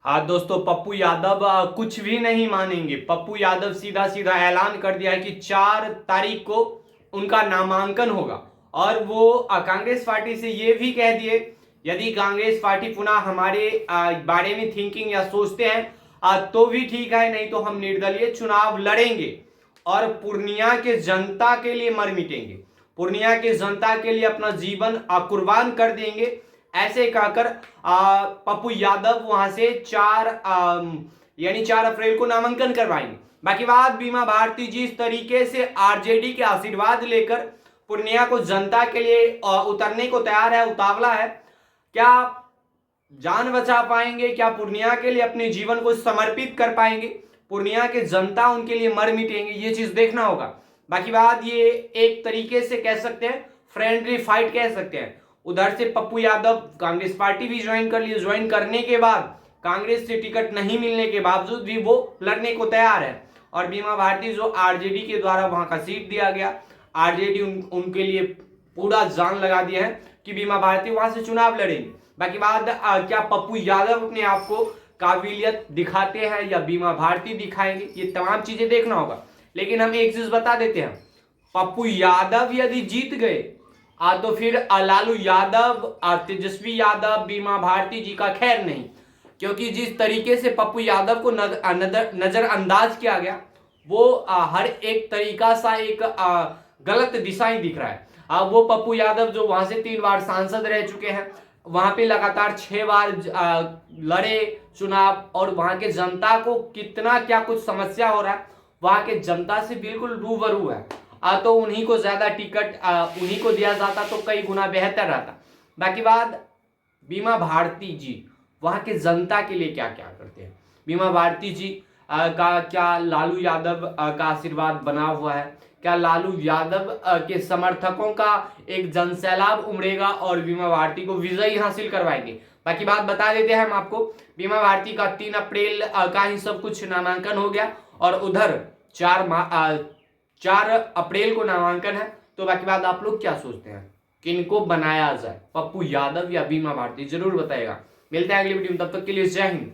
हाँ दोस्तों, पप्पू यादव कुछ भी नहीं मानेंगे। पप्पू यादव सीधा सीधा ऐलान कर दिया है कि 4 तारीख को उनका नामांकन होगा। और वो कांग्रेस पार्टी से ये भी कह दिए, यदि कांग्रेस पार्टी पुनः हमारे बारे में थिंकिंग या सोचते हैं तो भी ठीक है, नहीं तो हम निर्दलीय चुनाव लड़ेंगे और पूर्णिया के जनता के लिए मर मिटेंगे, पूर्णिया के जनता के लिए अपना जीवन कुर्बान कर देंगे। ऐसे कहकर पप्पू यादव वहां से यानी 4 अप्रैल को नामांकन करवाएंगे। बाकी बात, बीमा भारती जिस तरीके से आरजेडी के आशीर्वाद लेकर पूर्णिया को जनता के लिए उतरने को तैयार है, उतावला है, क्या जान बचा पाएंगे? क्या पूर्णिया के लिए अपने जीवन को समर्पित कर पाएंगे? पूर्णिया के जनता उनके लिए मर मिटेंगे? ये चीज देखना होगा। बाकी बात, ये एक तरीके से कह सकते हैं फ्रेंडली फाइट कह सकते हैं। उधर से पप्पू यादव कांग्रेस पार्टी भी ज्वाइन कर लिए, ज्वाइन करने के बाद कांग्रेस से टिकट नहीं मिलने के बावजूद भी वो लड़ने को तैयार है। और बीमा भारती जो आरजेडी के द्वारा वहां का सीट दिया गया, आरजेडी उनके लिए पूरा जान लगा दिया है कि बीमा भारती वहां से चुनाव लड़ेंगे। बाकी बात, क्या पप्पू यादव अपने आप को काबिलियत दिखाते हैं या बीमा भारती दिखाएंगे, ये तमाम चीजें देखना होगा। लेकिन हम एक चीज बता देते हैं, पप्पू यादव यदि जीत गए तो फिर लालू यादव, तेजस्वी यादव, बीमा भारती जी का खैर नहीं। क्योंकि जिस तरीके से पप्पू यादव को नजरअंदाज किया गया, वो हर एक तरीका सा एक गलत दिशा ही दिख रहा है। वो पप्पू यादव जो वहां से 3 बार सांसद रह चुके हैं, वहां पे लगातार 6 बार लड़े चुनाव, और वहां के जनता को कितना क्या कुछ समस्या हो रहा है, वहां के जनता से बिल्कुल रूबरू है। तो उन्हीं को ज्यादा टिकट उन्हीं को दिया जाता तो कई गुना बेहतर रहता। बाकी बात, बीमा भारती जी वहां के जनता के लिए क्या क्या करते हैं? बीमा भारती जी का क्या लालू यादव का आशीर्वाद बना हुआ है? क्या लालू यादव के समर्थकों का एक जनसैलाब उमड़ेगा और बीमा भारती को विजयी हासिल करवाएंगे? बाकी बात बता देते हैं हम आपको, बीमा भारती का 3 अप्रैल का ही सब कुछ नामांकन हो गया, और उधर 4 अप्रैल को नामांकन है। तो बाकी बात, आप लोग क्या सोचते हैं, किनको बनाया जाए, पप्पू यादव या बीमा भारती? जरूर बताएगा। मिलते हैं अगली वीडियो में, तब तक के लिए जय हिंद।